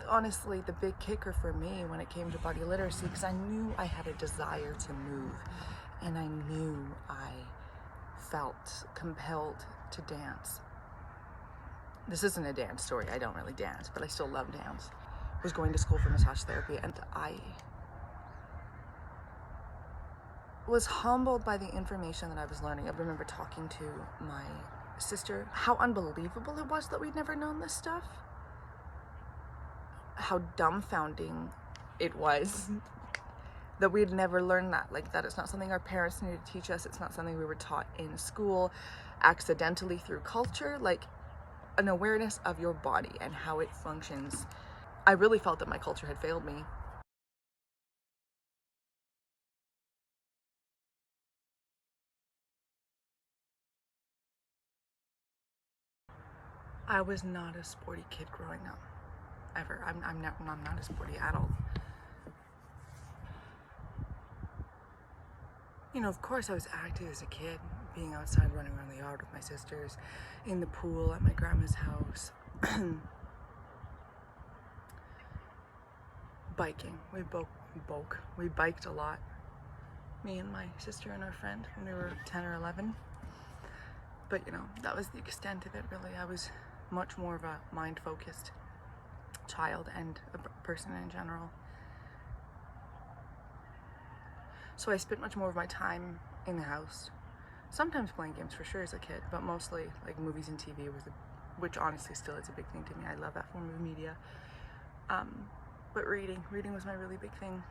honestly the big kicker for me when it came to body literacy, because I knew I had a desire to move, and I knew I felt compelled to dance. This isn't a dance story, I don't really dance, but I still love dance. I was going to school for massage therapy, and I was humbled by the information that I was learning. I remember talking to my sister, how unbelievable it was that we'd never known this stuff. How dumbfounding it was that we'd never learned that. Like, that it's not something our parents needed to teach us. It's not something we were taught in school accidentally through culture. Like, an awareness of your body and how it functions. I really felt that my culture had failed me. I was not a sporty kid growing up, ever. I'm not a sporty adult. You know, of course I was active as a kid, being outside running around the yard with my sisters, in the pool at my grandma's house. Biking. We biked a lot. Me and my sister and our friend when we were 10 or 11. But you know, that was the extent of it really. I was much more of a mind-focused child and a person in general. So I spent much more of my time in the house. Sometimes playing games for sure as a kid, but mostly like movies and TV which honestly still is a big thing to me. I love that form of media. But reading was my really big thing.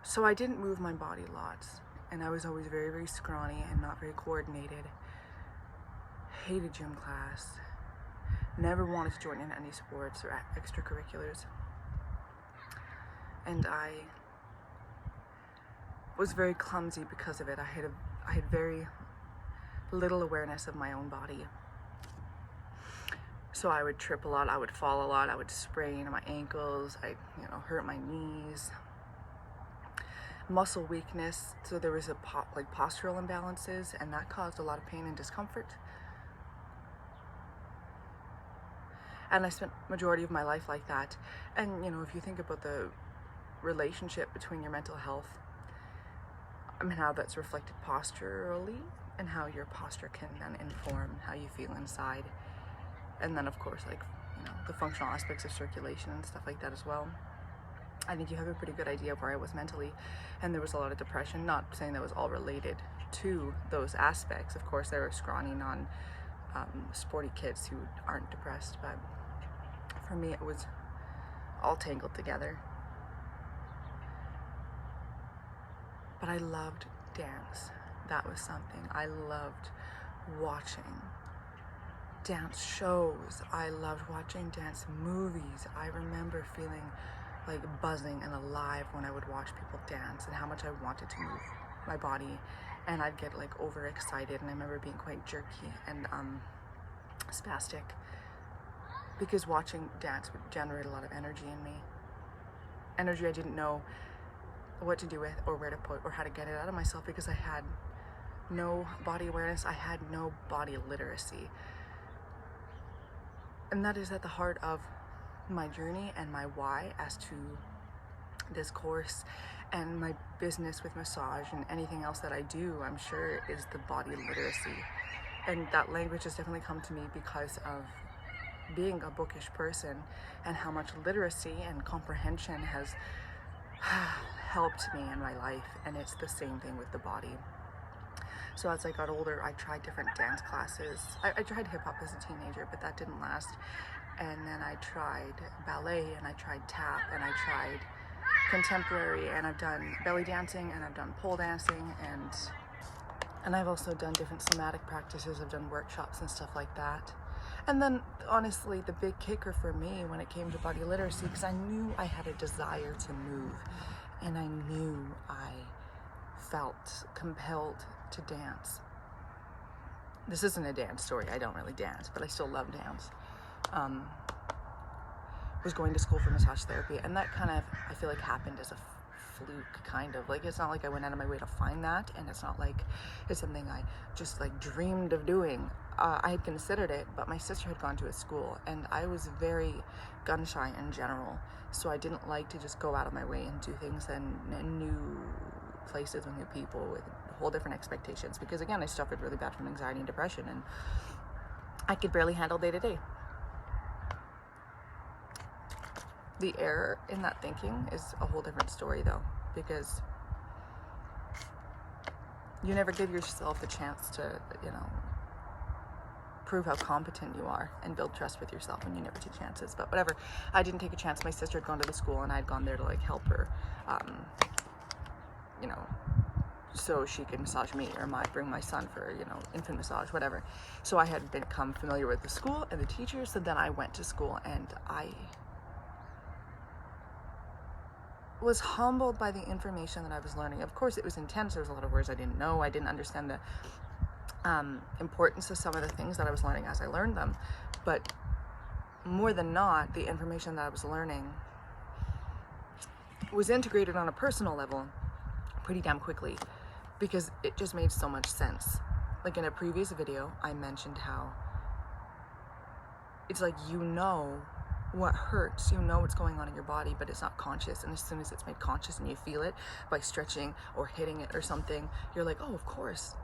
So I didn't move my body lots, and I was always very, very scrawny and not very coordinated. Hated gym class. Never wanted to join in any sports or extracurriculars. And I was very clumsy because of it. I had very little awareness of my own body. So I would trip a lot, I would fall a lot, I would sprain my ankles, I hurt my knees. Muscle weakness, so there was postural imbalances, and that caused a lot of pain and discomfort. And I spent majority of my life like that. And if you think about the relationship between your mental health, how that's reflected posturally, and how your posture can then inform how you feel inside. And then of course, the functional aspects of circulation and stuff like that as well. I think you have a pretty good idea of where I was mentally, and there was a lot of depression. Not saying that was all related to those aspects. Of course, there are scrawny, sporty kids who aren't depressed, but for me it was all tangled together. But I loved dance. That was something. I loved watching dance shows. I loved watching dance movies. I remember feeling like buzzing and alive when I would watch people dance, and how much I wanted to move my body, and I'd get overexcited, and I remember being quite jerky and spastic, because watching dance would generate a lot of energy in me. Energy I didn't know what to do with, or where to put, or how to get it out of myself, because I had no body awareness, I had no body literacy. And that is at the heart of my journey and my why as to this course, and my business with massage and anything else that I do, I'm sure, is the body literacy. And that language has definitely come to me because of being a bookish person, and how much literacy and comprehension has helped me in my life. And it's the same thing with the body. So as I got older, I tried different dance classes. I tried hip-hop as a teenager, but that didn't last. And then I tried ballet, and I tried tap, and I tried contemporary, and I've done belly dancing, and I've done pole dancing, and I've also done different somatic practices. I've done workshops and stuff like that. And then honestly, the big kicker for me when it came to body literacy, because I knew I had a desire to move, and I knew I felt compelled to dance. This isn't a dance story, I don't really dance, but I still love dance. Was going to school for massage therapy, and that kind of, I feel like, happened as a fluke, kind of. Like, it's not like I went out of my way to find that, and it's not like it's something I just like dreamed of doing. I had considered it, but my sister had gone to a school, and I was very gun shy in general, so I didn't like to just go out of my way and do things in new places with new people with whole different expectations, because again, I suffered really bad from anxiety and depression, and I could barely handle day to day. The error in that thinking is a whole different story though, because you never give yourself the chance to, you know, prove how competent you are and build trust with yourself when you never take chances. But whatever, I didn't take a chance. My sister had gone to the school, and I'd gone there to like help her, you know, so she could massage me, or bring my son for, you know, infant massage, whatever. So I had become familiar with the school and the teachers. So then I went to school, and I was humbled by the information that I was learning. Of course, it was intense. There was a lot of words I didn't know. I didn't understand the importance of some of the things that I was learning as I learned them. But more than not, the information that I was learning was integrated on a personal level pretty damn quickly, because it just made so much sense. Like in a previous video, I mentioned how it's like, you know what hurts, you know what's going on in your body, but it's not conscious. And as soon as it's made conscious and you feel it by stretching or hitting it or something, you're like, oh, of course,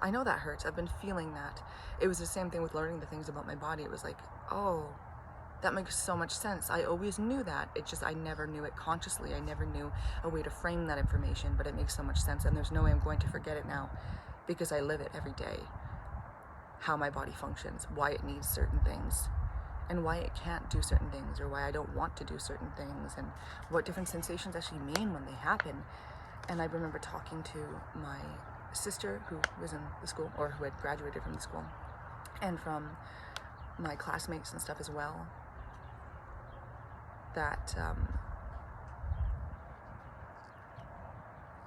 I know that hurts. I've been feeling that. It was the same thing with learning the things about my body. It was like, oh, that makes so much sense. I always knew that. It just, I never knew it consciously. I never knew a way to frame that information, but it makes so much sense. And there's no way I'm going to forget it now, because I live it every day. How my body functions, why it needs certain things, and why it can't do certain things, or why I don't want to do certain things, and what different sensations actually mean when they happen. And I remember talking to my sister, who was in the school, or who had graduated from the school, and from my classmates and stuff as well, that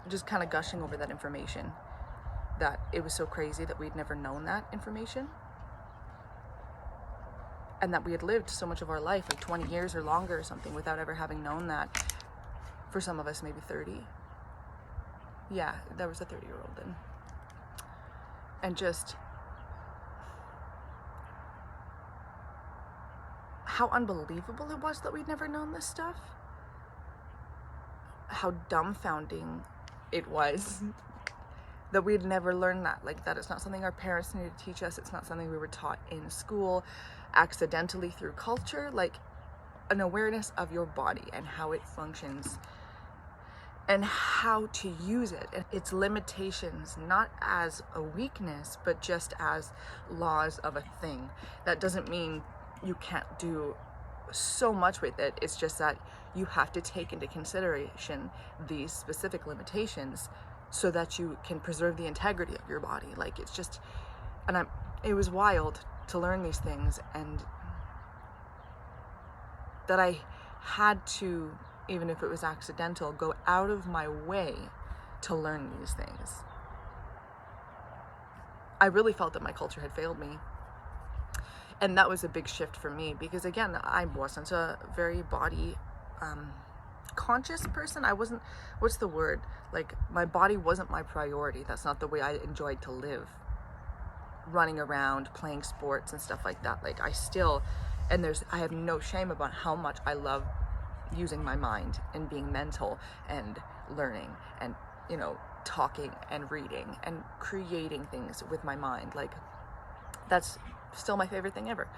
just kind of gushing over that information, that it was so crazy that we'd never known that information, and that we had lived so much of our life, like 20 years or longer or something, without ever having known that. For some of us, maybe 30. Yeah, there was a 30-year-old then. And just how unbelievable it was that we'd never known this stuff. How dumbfounding it was that we'd never learned that. Like, that it's not something our parents needed to teach us. It's not something we were taught in school accidentally through culture. Like, an awareness of your body and how it functions, and how to use it, and its limitations, not as a weakness, but just as laws of a thing. That doesn't mean you can't do so much with it. It's just that you have to take into consideration these specific limitations so that you can preserve the integrity of your body. Like, it's just, and it was wild to learn these things, and that I had to, even if it was accidental, go out of my way to learn these things. I really felt that my culture had failed me. And that was a big shift for me, because again, I wasn't a very body conscious person. I wasn't, what's the word? Like, my body wasn't my priority. That's not the way I enjoyed to live. Running around, playing sports and stuff like that. Like, I still, and I have no shame about how much I love using my mind and being mental and learning and, you know, talking and reading and creating things with my mind. Like, that's still my favorite thing ever.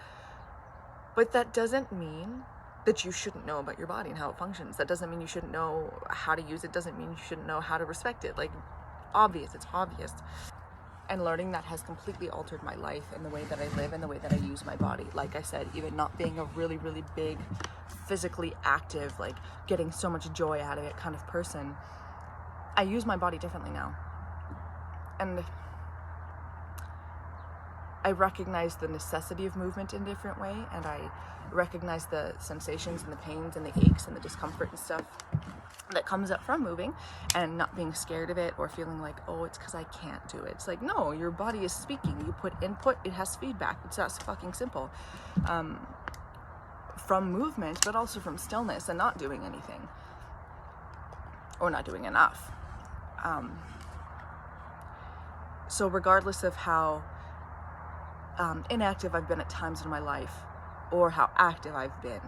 But that doesn't mean that you shouldn't know about your body and how it functions. That doesn't mean you shouldn't know how to use it. Doesn't mean you shouldn't know how to respect it. Like, it's obvious. And learning that has completely altered my life and the way that I live and the way that I use my body. Like I said, even not being a really, really big, physically active, like getting so much joy out of it kind of person, I use my body differently now. And I recognize the necessity of movement in a different way, and I recognize the sensations and the pains and the aches and the discomfort and stuff that comes up from moving, and not being scared of it or feeling like, oh, it's because I can't do it. It's like, no, your body is speaking. You put input, it has feedback. It's that fucking simple. From movement, but also from stillness and not doing anything. or not doing enough. So regardless of how inactive I've been at times in my life, or how active I've been,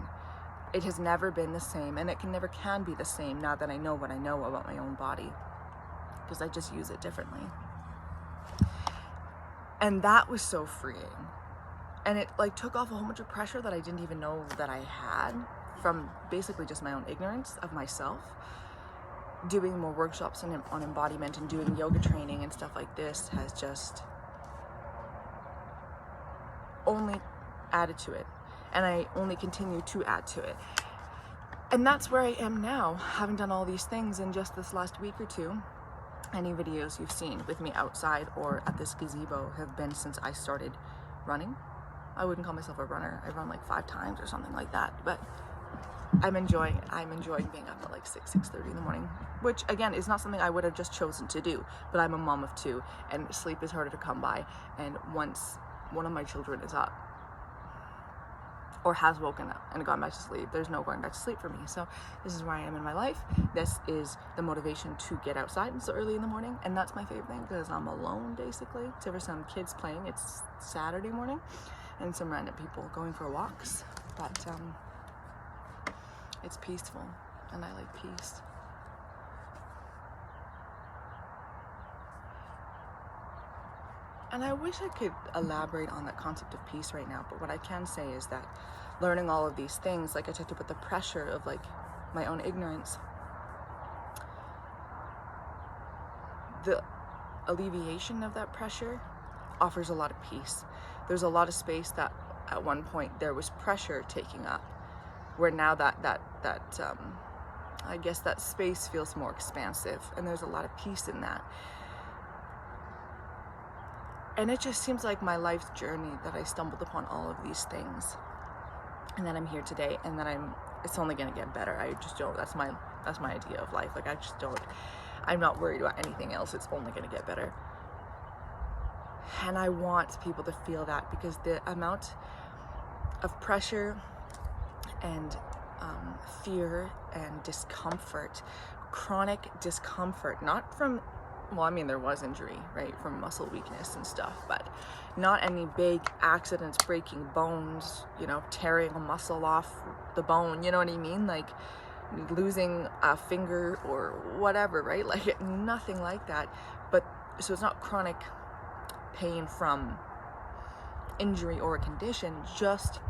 it has never been the same, and it never can be the same now that I know what I know about my own body, because I just use it differently. And that was so freeing. And it like took off a whole bunch of pressure that I didn't even know that I had, from basically just my own ignorance of myself. Doing more workshops on embodiment and doing yoga training and stuff like this has just only added to it. And I only continue to add to it. And that's where I am now, having done all these things in just this last week or two. Any videos you've seen with me outside or at this gazebo have been since I started running. I wouldn't call myself a runner. I run like 5 times or something like that, but I'm enjoying it. I'm enjoying being up at like 6:30 in the morning, which again is not something I would have just chosen to do, but I'm a mom of 2 and sleep is harder to come by. And once one of my children is up or has woken up and gone back to sleep, there's no going back to sleep for me. So this is where I am in my life. This is the motivation to get outside so early in the morning, and that's my favorite thing because I'm alone basically. Except for some kids playing. It's Saturday morning and some random people going for walks, but it's peaceful and I like peace. And I wish I could elaborate on that concept of peace right now, but what I can say is that learning all of these things, like I talked about the pressure of like my own ignorance, the alleviation of that pressure offers a lot of peace. There's a lot of space that at one point there was pressure taking up, where now that I guess that space feels more expansive, and there's a lot of peace in that. And it just seems like my life's journey that I stumbled upon all of these things, and that I'm here today, and that it's only gonna get better. I just don't, that's my idea of life. Like I'm not worried about anything else. It's only gonna get better. And I want people to feel that, because the amount of pressure and fear and discomfort, chronic discomfort, not from, well, I mean, there was injury, right, from muscle weakness and stuff, but not any big accidents, breaking bones, you know, tearing a muscle off the bone, you know what I mean? Like losing a finger or whatever, right? Like nothing like that. But so it's not chronic pain from injury or a condition, just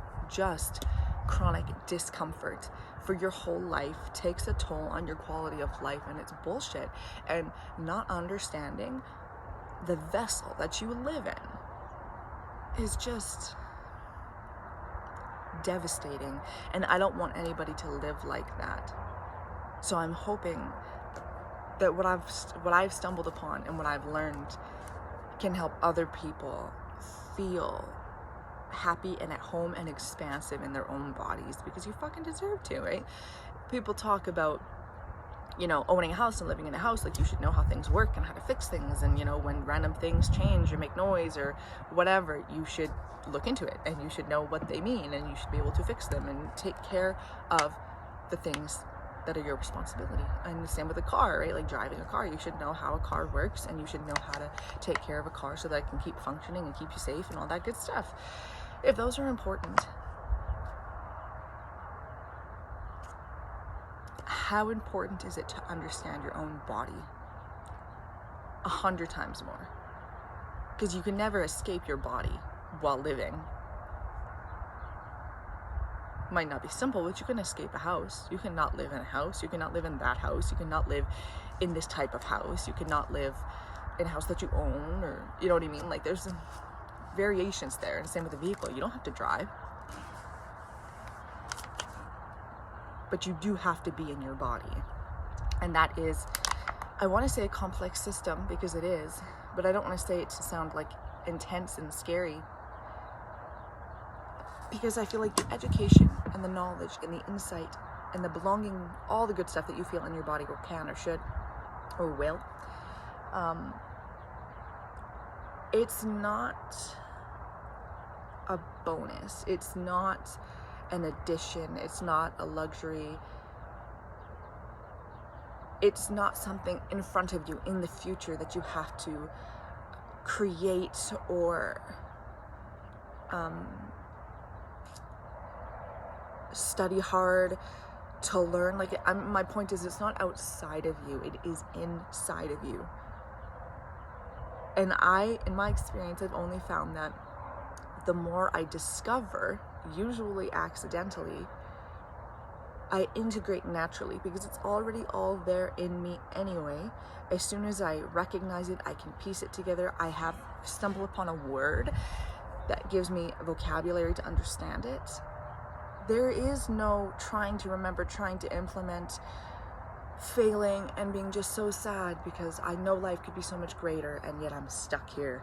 chronic discomfort for your whole life takes a toll on your quality of life, and it's bullshit. And not understanding the vessel that you live in is just devastating, and I don't want anybody to live like that. So I'm hoping that what I've stumbled upon and what I've learned can help other people feel happy and at home and expansive in their own bodies, because you fucking deserve to, right? People talk about, you know, owning a house and living in a house, like you should know how things work and how to fix things, and you know, when random things change or make noise or whatever, you should look into it and you should know what they mean, and you should be able to fix them and take care of the things that are your responsibility. And the same with a car, right? Like driving a car, you should know how a car works, and you should know how to take care of a car so that it can keep functioning and keep you safe and all that good stuff. If those are important, how important is it to understand your own body 100 times more? Because you can never escape your body while living. Might not be simple, but you can escape a house. You cannot live in a house. You cannot live in that house. You cannot live in this type of house. You cannot live in a house that you own, or you know what I mean? Like there's some variations there. And same with a vehicle. You don't have to drive, but you do have to be in your body. And that is, I want to say a complex system, because it is, but I don't want to say it to sound like intense and scary, because I feel like the education and the knowledge and the insight and the belonging, all the good stuff that you feel in your body, or can or should or will, it's not a bonus. It's not an addition. It's not a luxury. It's not something in front of you in the future that you have to create or study hard to learn. Like, my point is, it's not outside of you, it is inside of you. And in my experience, I've only found that the more I discover, usually accidentally, I integrate naturally, because it's already all there in me anyway. As soon as I recognize it, I can piece it together. I have stumbled upon a word that gives me a vocabulary to understand it. There is no trying to remember, trying to implement, failing and being just so sad because I know life could be so much greater and yet I'm stuck here.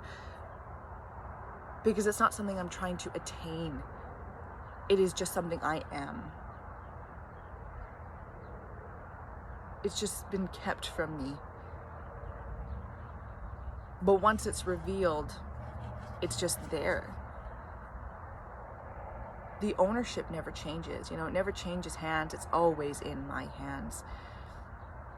Because it's not something I'm trying to attain. It is just something I am. It's just been kept from me. But once it's revealed, it's just there. The ownership never changes, it never changes hands. It's always in my hands.